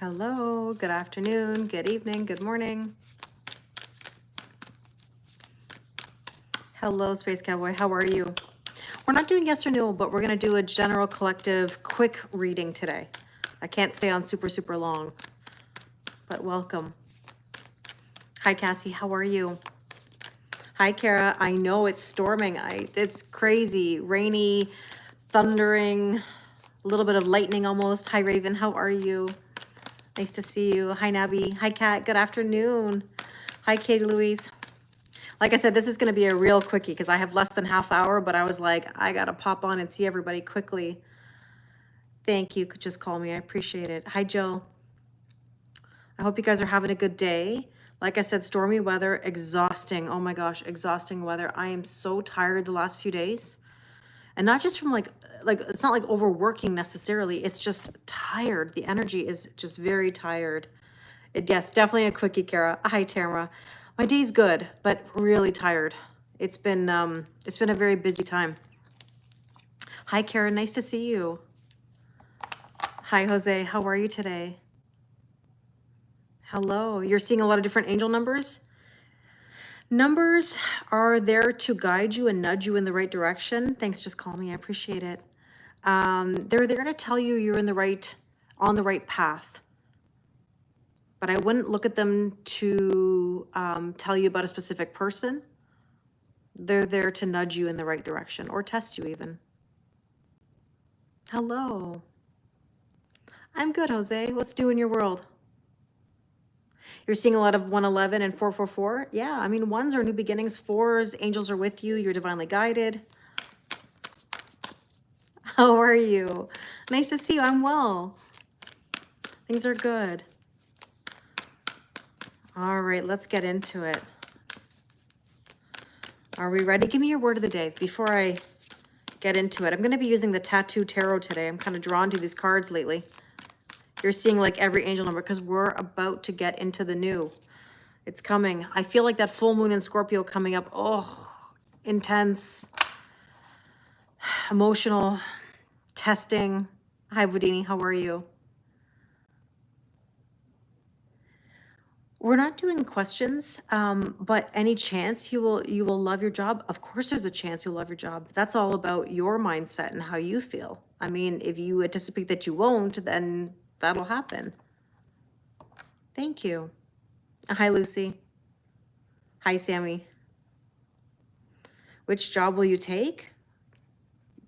Hello, good afternoon, good evening, good morning. Hello, Space Cowboy, how are you? We're not doing yes or no, but we're gonna do a general collective quick reading today. I can't stay on super long, but welcome. Hi, Cassie, how are you? Hi, Kara, I know it's storming. It's crazy, rainy, thundering, a little bit of lightning almost. Hi, Raven, how are you? Nice to see you. Hi, Nabby. Hi, Kat. Good afternoon. Hi, Katie Louise. Like I said, this is going to be a real quickie because I have less than half hour, but I was like, I got to pop on and see everybody quickly. Thank you. Could just call me. I appreciate it. Hi, Jill. I hope you guys are having a good day. Like I said, stormy weather, exhausting. Oh my gosh, exhausting weather. I am so tired the last few days. And not just from like it's not like overworking necessarily. It's just tired. The energy is just very tired. Yes, definitely a quickie, Kara. Hi, Tamara. My day's good, but really tired. It's been a very busy time. Hi, Kara. Nice to see you. Hi, Jose. How are you today? Hello. You're seeing a lot of different angel numbers. Numbers are there to guide you and nudge you in the right direction. Thanks. Just call me. I appreciate it. They're there to tell you you're on the right path. But I wouldn't look at them to tell you about a specific person. They're there to nudge you in the right direction or test you even. Hello. I'm good, Jose. What's new in your world? You're seeing a lot of 111 and 444. Yeah, I mean, ones are new beginnings. Fours, angels are with you. You're divinely guided. How are you? Nice to see you. I'm well. Things are good. All right, let's get into it. Are we ready? Give me your word of the day before I get into it. I'm going to be using the Tattoo Tarot today. I'm kind of drawn to these cards lately. You're seeing like every angel number because we're about to get into the new. It's coming. I feel like that full moon in Scorpio coming up. Oh, intense, emotional, testing. Hi, Budini. How are you? We're not doing questions, but any chance you will love your job? Of course, there's a chance you'll love your job. That's all about your mindset and how you feel. I mean, if you anticipate that you won't, then that'll happen. Thank you. Hi, Lucy. Hi, Sammy. Which job will you take?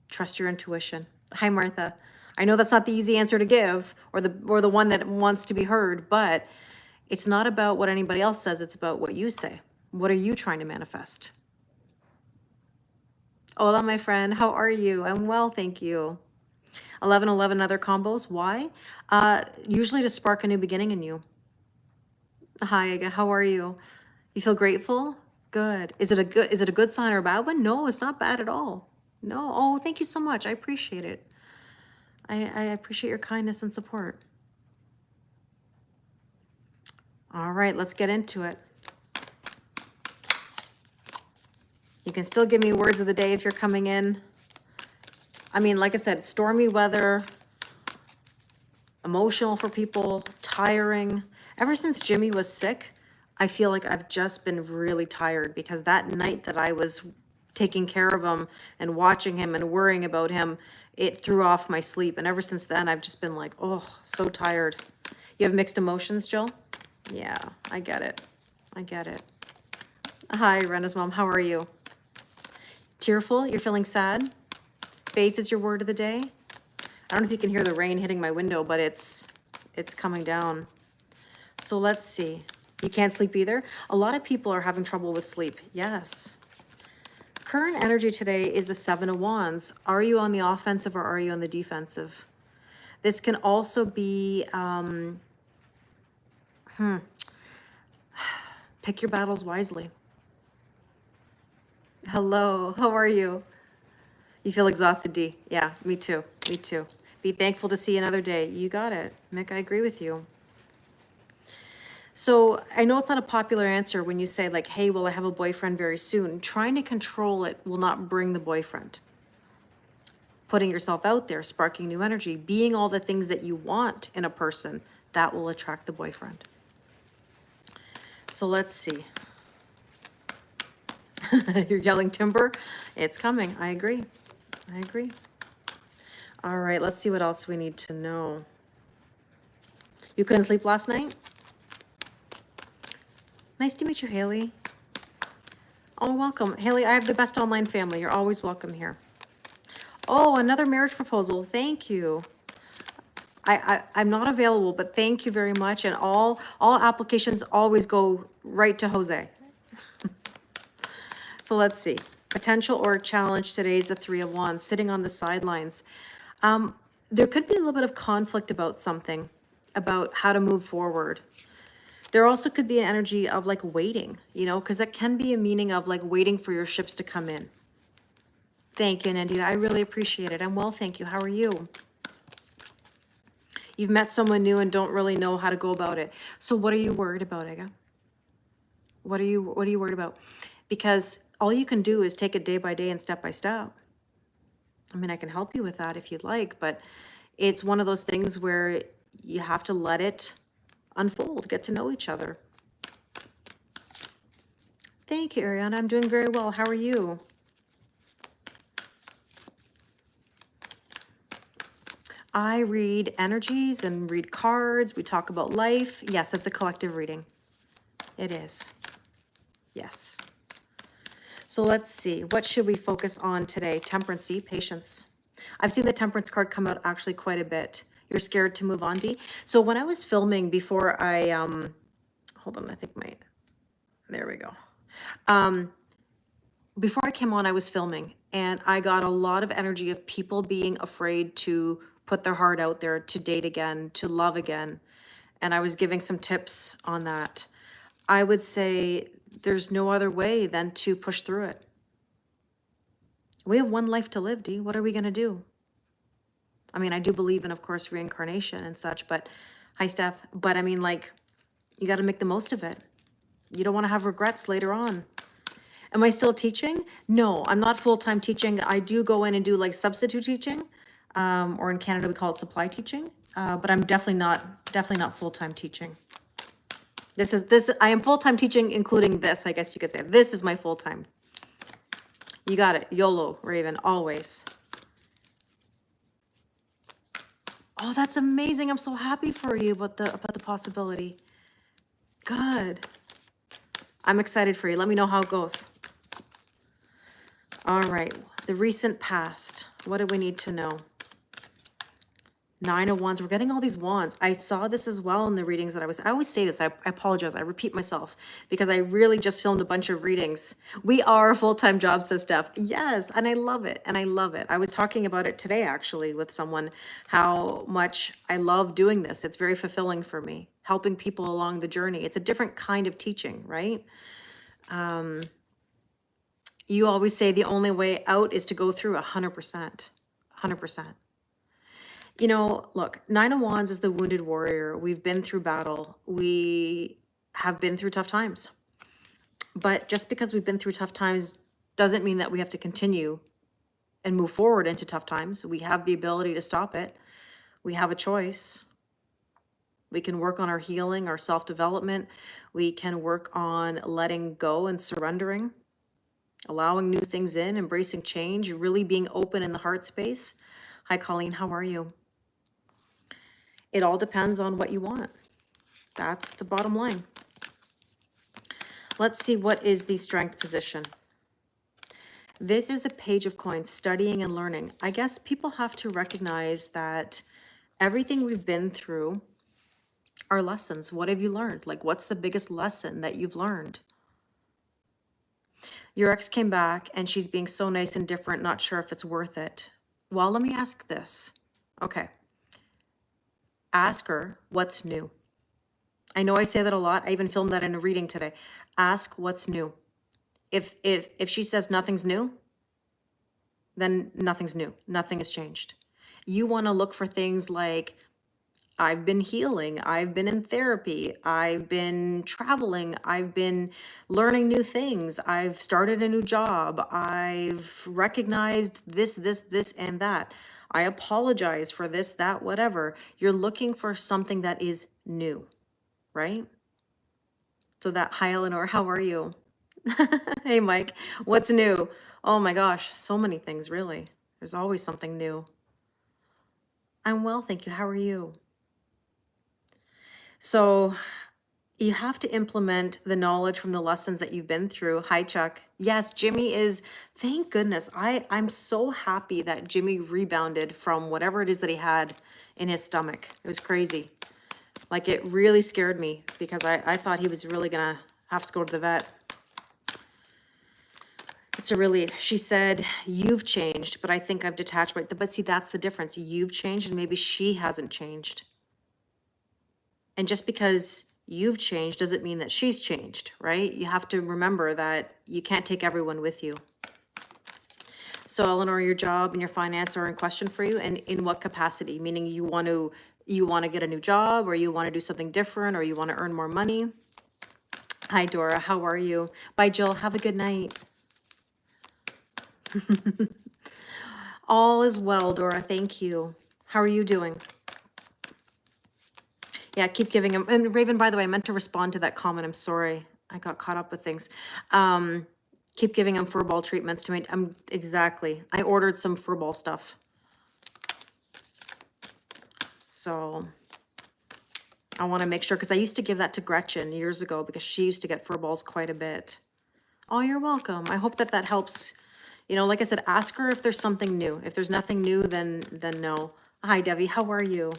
Trust your intuition. Hi, Martha. I know that's not the easy answer to give or the one that wants to be heard, but it's not about what anybody else says. It's about what you say. What are you trying to manifest? Hola, my friend. How are you? I'm well, thank you. 1111 other combos. Why? Usually to spark a new beginning in you. Hi, how are you? You feel grateful? Good. Is it a good sign or a bad one? No, it's not bad at all. No. Oh, thank you so much. I appreciate it. I appreciate your kindness and support. All right, let's get into it. You can still give me words of the day if you're coming in. I mean, like I said, stormy weather, emotional for people, tiring. Ever since Jimmy was sick, I feel like I've just been really tired because that night that I was taking care of him and watching him and worrying about him, it threw off my sleep. And ever since then, I've just been like, oh, so tired. You have mixed emotions, Jill? Yeah, I get it. I get it. Hi, Rena's mom. How are you? Tearful? You're feeling sad? Faith is your word of the day? I don't know if you can hear the rain hitting my window, but it's coming down. So let's see. You can't sleep either? A lot of people are having trouble with sleep. Yes. Current energy today is the Seven of Wands. Are you on the offensive or are you on the defensive? This can also be, pick your battles wisely. Hello, how are you? You feel exhausted, D? Yeah, me too, me too. Be thankful to see another day. You got it, Mick, I agree with you. So I know it's not a popular answer when you say like, hey, will I have a boyfriend very soon? Trying to control it will not bring the boyfriend. Putting yourself out there, sparking new energy, being all the things that you want in a person that will attract the boyfriend. So let's see. You're yelling timber? It's coming. I agree. I agree. All right, let's see what else we need to know. You couldn't sleep last night? Nice to meet you, Haley. Oh, welcome. Haley, I have the best online family. You're always welcome here. Oh, another marriage proposal. Thank you. I'm not available, but thank you very much. And all applications always go right to Jose. So let's see. Potential or challenge today is the Three of Wands, sitting on the sidelines. There could be a little bit of conflict about something, about how to move forward. There also could be an energy of like waiting, you know, because that can be a meaning of like waiting for your ships to come in. Thank you, Nandita. I really appreciate it. I'm well, thank you. How are you? You've met someone new and don't really know how to go about it. So what are you worried about, Ega? What are you worried about? Because all you can do is take it day by day and step by step. I mean, I can help you with that if you'd like, but it's one of those things where you have to let it unfold, get to know each other. Thank you, Ariana. I'm doing very well. How are you? I read energies and read cards. We talk about life. Yes, it's a collective reading. It is. Yes. So let's see. What should we focus on today? Temperance, patience. I've seen the Temperance card come out actually quite a bit. You're scared to move on, Dee. So when I was filming before I, hold on, I think there we go. Before I came on, I was filming and I got a lot of energy of people being afraid to put their heart out there, to date again, to love again. And I was giving some tips on that. I would say there's no other way than to push through it. We have one life to live, Dee. What are we going to do? I mean, I do believe in, of course, reincarnation and such, but hi, Steph. But I mean, like, you got to make the most of it. You don't want to have regrets later on. Am I still teaching? No, I'm not full-time teaching. I do go in and do like substitute teaching, or in Canada we call it supply teaching. But I'm definitely not full-time teaching. I am full-time teaching, including this, I guess you could say. This is my full-time. You got it. YOLO, Raven, always. Oh, that's amazing. I'm so happy for you about the possibility. Good. I'm excited for you. Let me know how it goes. All right. The recent past. What do we need to know? 9 of Wands. We're getting all these wands. I saw this as well in the readings that I always say this. I apologize. I repeat myself because I really just filmed a bunch of readings. We are a full-time job, says Steph. Yes. And I love it. And I love it. I was talking about it today, actually, with someone, how much I love doing this. It's very fulfilling for me, helping people along the journey. It's a different kind of teaching, right? You always say the only way out is to go through 100%. 100%. You know, look, 9 of Wands is the wounded warrior. We've been through battle. We have been through tough times. But just because we've been through tough times doesn't mean that we have to continue and move forward into tough times. We have the ability to stop it. We have a choice. We can work on our healing, our self-development. We can work on letting go and surrendering, allowing new things in, embracing change, really being open in the heart space. Hi, Colleen. How are you? It all depends on what you want. That's the bottom line. Let's see, what is the strength position? This is the Page of Coins, studying and learning. I guess people have to recognize that everything we've been through are lessons. What have you learned? Like, what's the biggest lesson that you've learned? Your ex came back and she's being so nice and different, not sure if it's worth it. Well, let me ask this. Okay. Ask her what's new. I know I say that a lot. I even filmed that in a reading today. Ask what's new. If she says nothing's new, then nothing's new. Nothing has changed. You want to look for things like, I've been healing, I've been in therapy, I've been traveling, I've been learning new things, I've started a new job, I've recognized this, and that. I apologize for this, that, whatever. You're looking for something that is new, right? So that, hi, Eleanor, how are you? Hey, Mike, what's new? Oh my gosh, so many things, really. There's always something new. I'm well, thank you. How are you? So you have to implement the knowledge from the lessons that you've been through. Hi, Chuck. Yes, Jimmy is, thank goodness. I'm so happy that Jimmy rebounded from whatever it is that he had in his stomach. It was crazy. Like, it really scared me because I thought he was really gonna have to go to the vet. It's a relief. She said, you've changed, but I think I've detached. But see, that's the difference. You've changed and maybe she hasn't changed. And just because you've changed doesn't mean that she's changed, right? You have to remember that you can't take everyone with you. So Eleanor, your job and your finance are in question for you, and in what capacity? Meaning you want to get a new job, or you want to do something different, or you want to earn more money. Hi Dora, how are you? Bye Jill, have a good night. All is well, Dora, thank you. How are you doing? Yeah, keep giving him. And Raven, by the way, I meant to respond to that comment. I'm sorry. I got caught up with things. Keep giving him furball treatments to me. Exactly. I ordered some furball stuff. So I want to make sure, because I used to give that to Gretchen years ago because she used to get furballs quite a bit. Oh, you're welcome. I hope that that helps. You know, like I said, ask her if there's something new. If there's nothing new, then no. Hi, Debbie. How are you?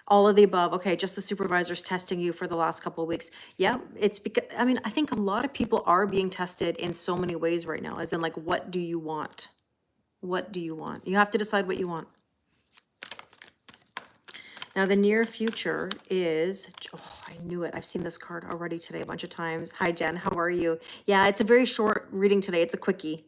All of the above. Okay, just the supervisor's testing you for the last couple of weeks. Yeah, it's because, I mean, I think a lot of people are being tested in so many ways right now, as in like, what do you want? What do you want? You have to decide what you want. Now, the near future is, oh, I knew it. I've seen this card already today a bunch of times. Hi, Jen. How are you? Yeah, it's a very short reading today. It's a quickie.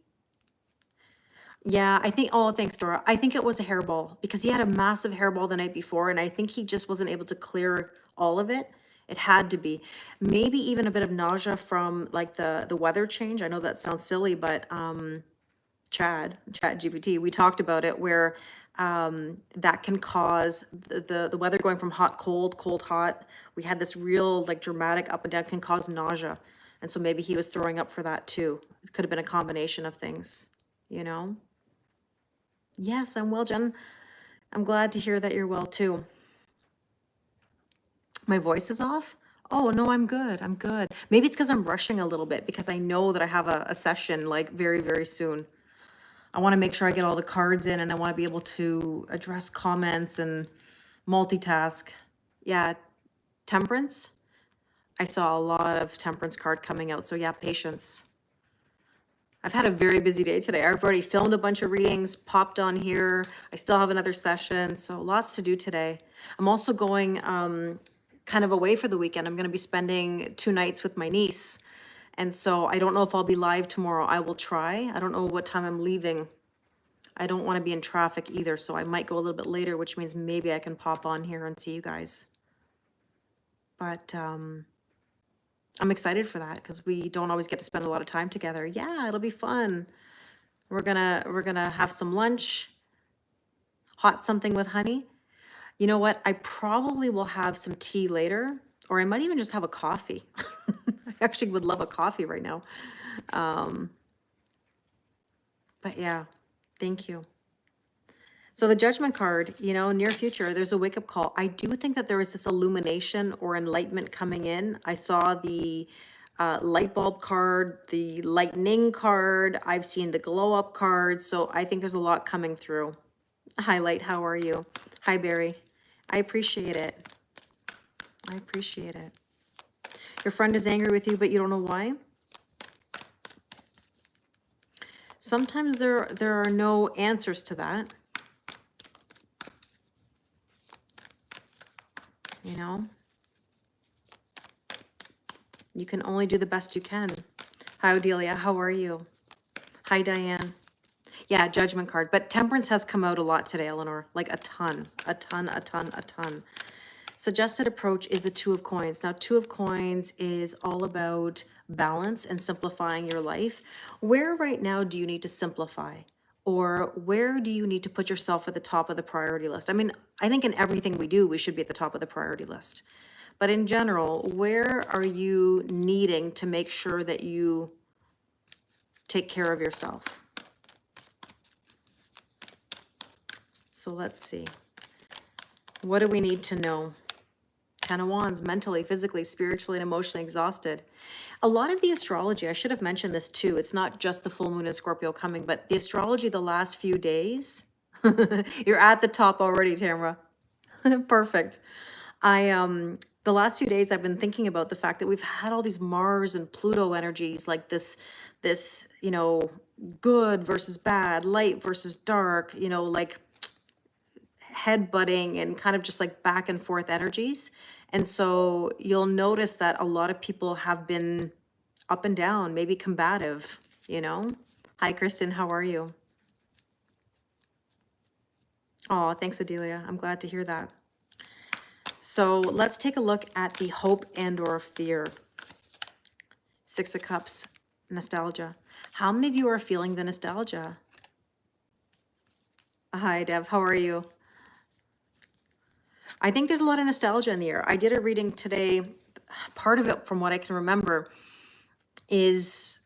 Yeah, I think, oh, thanks, Dora. I think it was a hairball because he had a massive hairball the night before, and I think he just wasn't able to clear all of it. It had to be. Maybe even a bit of nausea from like the weather change. I know that sounds silly, but Chat GPT, we talked about it, where that can cause the weather going from hot, cold, cold, hot. We had this real like dramatic up and down, can cause nausea. And so maybe he was throwing up for that too. It could have been a combination of things, you know? Yes, I'm well, Jen. I'm glad to hear that you're well too. My voice is off? Oh, no, I'm good. I'm good. Maybe it's because I'm rushing a little bit because I know that I have a session like very, very soon. I want to make sure I get all the cards in, and I want to be able to address comments and multitask. Yeah, temperance. I saw a lot of temperance card coming out. So yeah, patience. I've had a very busy day today. I've already filmed a bunch of readings, popped on here. I still have another session, so lots to do today. I'm also going kind of away for the weekend. I'm going to be spending 2 nights with my niece. And so I don't know if I'll be live tomorrow. I will try. I don't know what time I'm leaving. I don't want to be in traffic either, so I might go a little bit later, which means maybe I can pop on here and see you guys. But I'm excited for that because we don't always get to spend a lot of time together. Yeah, it'll be fun. We're gonna have some lunch, hot something with honey. You know what? I probably will have some tea later, or I might even just have a coffee. I actually would love a coffee right now. But yeah, thank you. So the judgment card, you know, near future, there's a wake-up call. I do think that there is this illumination or enlightenment coming in. I saw the light bulb card, the lightning card. I've seen the glow up card. So I think there's a lot coming through. Hi, Light. How are you? Hi, Barry. I appreciate it. I appreciate it. Your friend is angry with you, but you don't know why? Sometimes there are no answers to that. You know, you can only do the best you can. Hi, Odelia. How are you? Hi, Diane. Yeah, judgment card. But temperance has come out a lot today, Eleanor. Like a ton. Suggested approach is the 2 of coins. Now, 2 of coins is all about balance and simplifying your life. Where right now do you need to simplify? Or where do you need to put yourself at the top of the priority list? I mean, I think in everything we do, we should be at the top of the priority list. But in general, where are you needing to make sure that you take care of yourself? So let's see. What do we need to know? 10 of Wands, mentally, physically, spiritually, and emotionally exhausted. A lot of the astrology, I should have mentioned this too. It's not just the full moon in Scorpio coming, but the astrology the last few days, you're at the top already, Tamara. Perfect. The last few days I've been thinking about the fact that we've had all these Mars and Pluto energies, like this, good versus bad, light versus dark, like headbutting and kind of just like back and forth energies. And so you'll notice that a lot of people have been up and down, maybe combative, Hi, Kristen, how are you? Oh, thanks, Adelia. I'm glad to hear that. So let's take a look at the hope and or fear. 6 of Cups, nostalgia. How many of you are feeling the nostalgia? Hi, Deb, how are you? I think there's a lot of nostalgia in the air. I did a reading today. Part of it, from what I can remember, is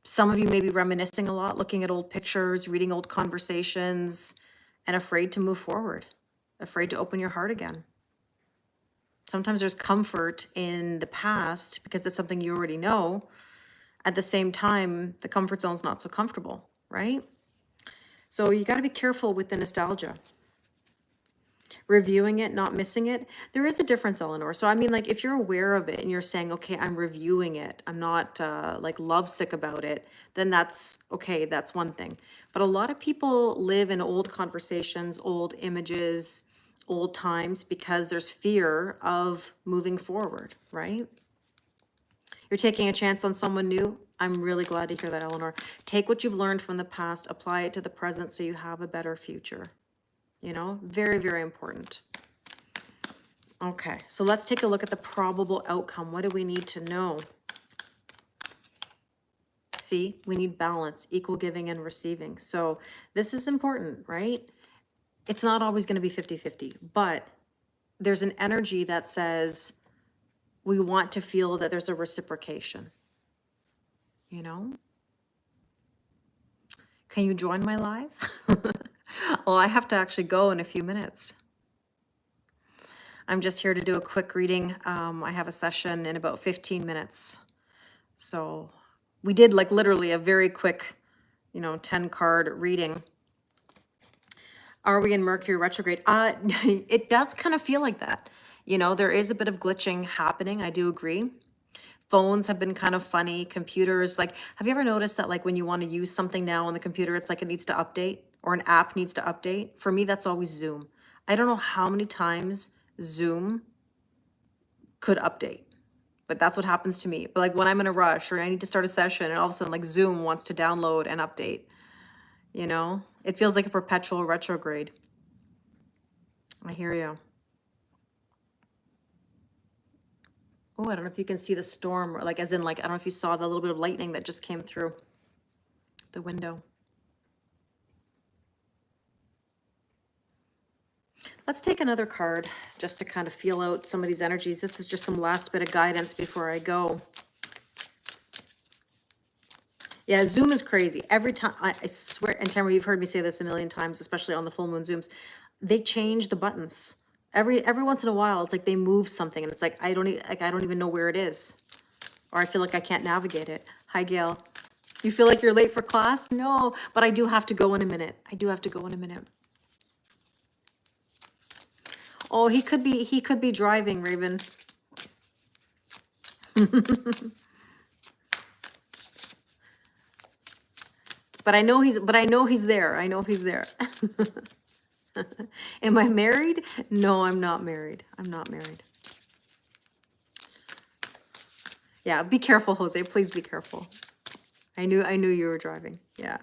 some of you may be reminiscing a lot, looking at old pictures, reading old conversations, and afraid to move forward, afraid to open your heart again. Sometimes there's comfort in the past because it's something you already know. At the same time, the comfort zone's not so comfortable, right? So you got to be careful with the nostalgia. Reviewing it, not missing it. There is a difference, Eleanor. So I mean, like, if you're aware of it and you're saying, okay, I'm reviewing it, I'm not like lovesick about it, then that's okay. That's one thing. But a lot of people live in old conversations, old images, old times, because there's fear of moving forward, right? You're taking a chance on someone new. I'm really glad to hear that, Eleanor. Take what you've learned from the past, apply it to the present so you have a better future. Very, very important. Okay, so let's take a look at the probable outcome. What do we need to know? See, we need balance, equal giving and receiving. So this is important, right? It's not always going to be 50-50, but there's an energy that says we want to feel that there's a reciprocation. Can you join my live? Well, I have to actually go in a few minutes. I'm just here to do a quick reading. I have a session in about 15 minutes. So we did like literally a very quick, 10 card reading. Are we in Mercury retrograde? It does kind of feel like that. There is a bit of glitching happening. I do agree. Phones have been kind of funny. Computers, like, have you ever noticed that like when you want to use something now on the computer, it's like it needs to update or an app needs to update? For me, that's always Zoom. I don't know how many times Zoom could update, but that's what happens to me. But like when I'm in a rush or I need to start a session and all of a sudden like Zoom wants to download and update, it feels like a perpetual retrograde. I hear you. Oh, I don't know if you can see the storm, or like, as in like, I don't know if you saw the little bit of lightning that just came through the window. Let's take another card just to kind of feel out some of these energies. This is just some last bit of guidance before I go. Yeah, Zoom is crazy. Every time, I swear, and Tamara, you've heard me say this a million times, especially on the full moon Zooms, they change the buttons. Every once in a while, it's like they move something and it's like, I don't even know where it is. Or I feel like I can't navigate it. Hi, Gail. You feel like you're late for class? No, but I do have to go in a minute. Oh, he could be driving, Raven. But I know he's there. Am I married? No, I'm not married. Yeah, be careful, Jose. Please be careful. I knew you were driving. Yeah.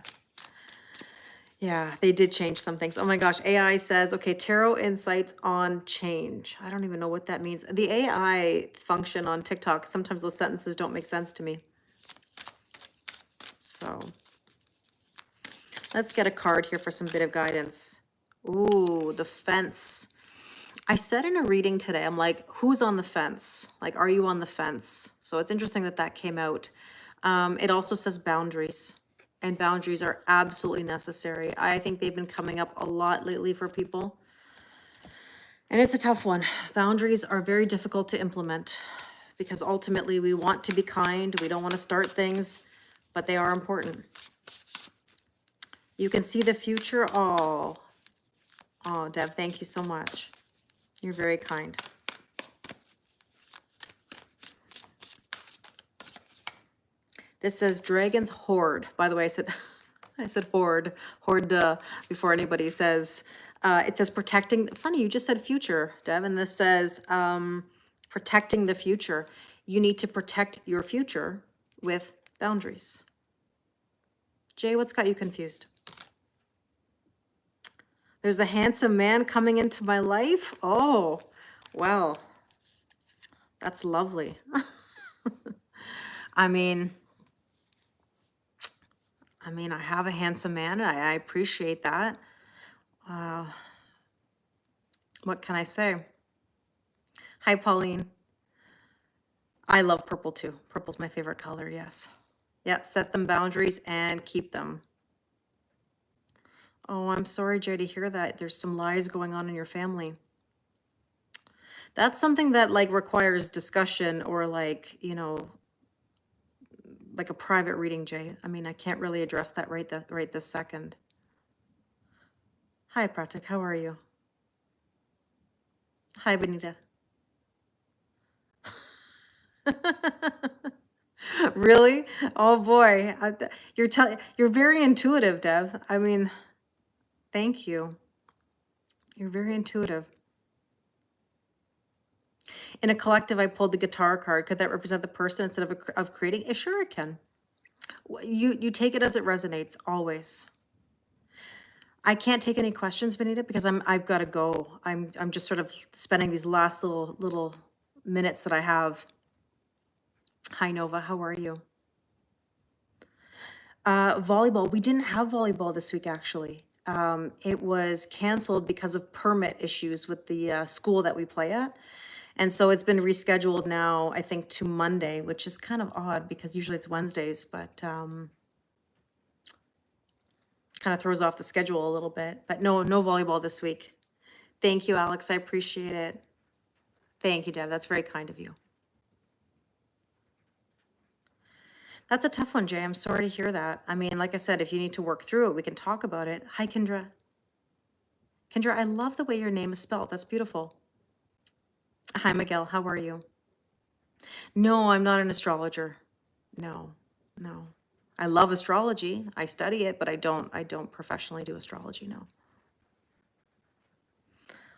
Yeah, they did change some things. Oh my gosh, AI says, okay, tarot insights on change. I don't even know what that means. The AI function on TikTok, sometimes those sentences don't make sense to me. So, Let's get a card here for some bit of guidance. Ooh, the fence. I said in a reading today, I'm like, who's on the fence? Like, are you on the fence? So it's interesting that that came out. It also says boundaries, and boundaries are absolutely necessary. I think they've been coming up a lot lately for people. And it's a tough one. Boundaries are very difficult to implement because ultimately we want to be kind. We don't want to start things, but they are important. You can see the future. Oh, Deb, thank you so much. You're very kind. This says Dragon's Hoard. By the way, I said hoard, before anybody says. It says protecting. Funny, you just said future, Deb, and this says protecting the future. You need to protect your future with boundaries. Jay, what's got you confused? There's a handsome man coming into my life. Oh, well, that's lovely. I mean, I have a handsome man, and I appreciate that. What can I say? Hi, Pauline. I love purple too. Purple's my favorite color, yes. Yeah, set them boundaries and keep them. Oh, I'm sorry, Jay, to hear that. There's some lies going on in your family. That's something that like requires discussion or like, you know, like a private reading, Jay. I mean, I can't really address that right this second. Hi, Pratik. How are you? Hi, Benita. Really? Oh boy. You're very intuitive, Dev. I mean, thank you. You're very intuitive. In a collective, I pulled the guitar card. Could that represent the person instead of creating? Sure, it can. You take it as it resonates, always. I can't take any questions, Benita, because I've got to go. I'm just sort of spending these last little minutes that I have. Hi, Nova. How are you? Volleyball. We didn't have volleyball this week, actually. It was canceled because of permit issues with the school that we play at. And so it's been rescheduled now, I think, to Monday, which is kind of odd because usually it's Wednesdays, but kind of throws off the schedule a little bit. But no volleyball this week. Thank you, Alex. I appreciate it. Thank you, Deb. That's very kind of you. That's a tough one, Jay. I'm sorry to hear that. I mean, like I said, if you need to work through it, we can talk about it. Hi, Kendra. Kendra, I love the way your name is spelled. That's beautiful. Hi, Miguel. How are you? No, I'm not an astrologer. No. I love astrology. I study it, but I don't professionally do astrology, no.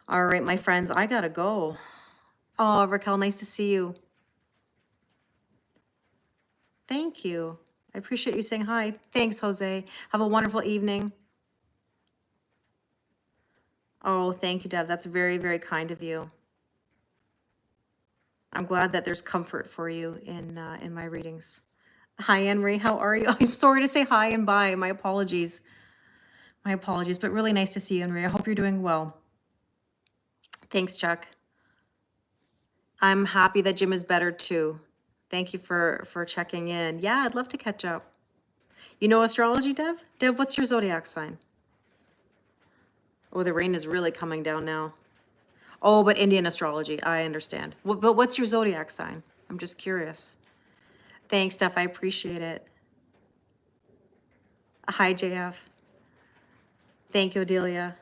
All right, my friends, I gotta go. Oh, Raquel, nice to see you. Thank you. I appreciate you saying hi. Thanks, Jose. Have a wonderful evening. Oh, thank you, Deb. That's very, very kind of you. I'm glad that there's comfort for you in my readings. Hi, Anne-Marie. How are you? I'm sorry to say hi and bye. My apologies. But really nice to see you, Anne-Marie. I hope you're doing well. Thanks, Chuck. I'm happy that Jim is better too. Thank you for checking in. Yeah, I'd love to catch up. You know astrology, Dev? Dev, what's your zodiac sign? Oh, the rain is really coming down now. Oh, but Indian astrology, I understand. But what's your zodiac sign? I'm just curious. Thanks, Steph. I appreciate it. Hi, JF. Thank you, Adelia.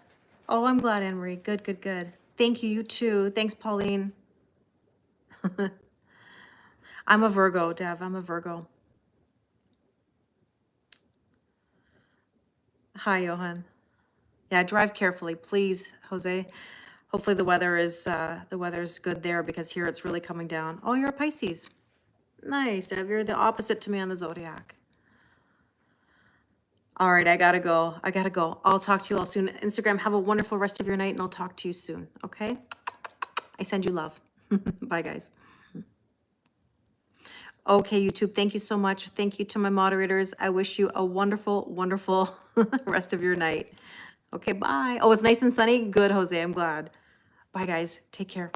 Oh, I'm glad, Anne-Marie. Good. Thank you, you too. Thanks, Pauline. I'm a Virgo, Dev. I'm a Virgo. Hi, Johan. Yeah, drive carefully, please, Jose. Hopefully the weather's good there because here it's really coming down. Oh, you're a Pisces. Nice, Dev. You're the opposite to me on the zodiac. All right, I gotta go. I'll talk to you all soon. Instagram, have a wonderful rest of your night, and I'll talk to you soon, okay? I send you love. Bye, guys. Okay, YouTube, thank you so much. Thank you to my moderators. I wish you a wonderful, wonderful rest of your night. Okay, bye. Oh, it's nice and sunny? Good, Jose, I'm glad. Bye, guys. Take care.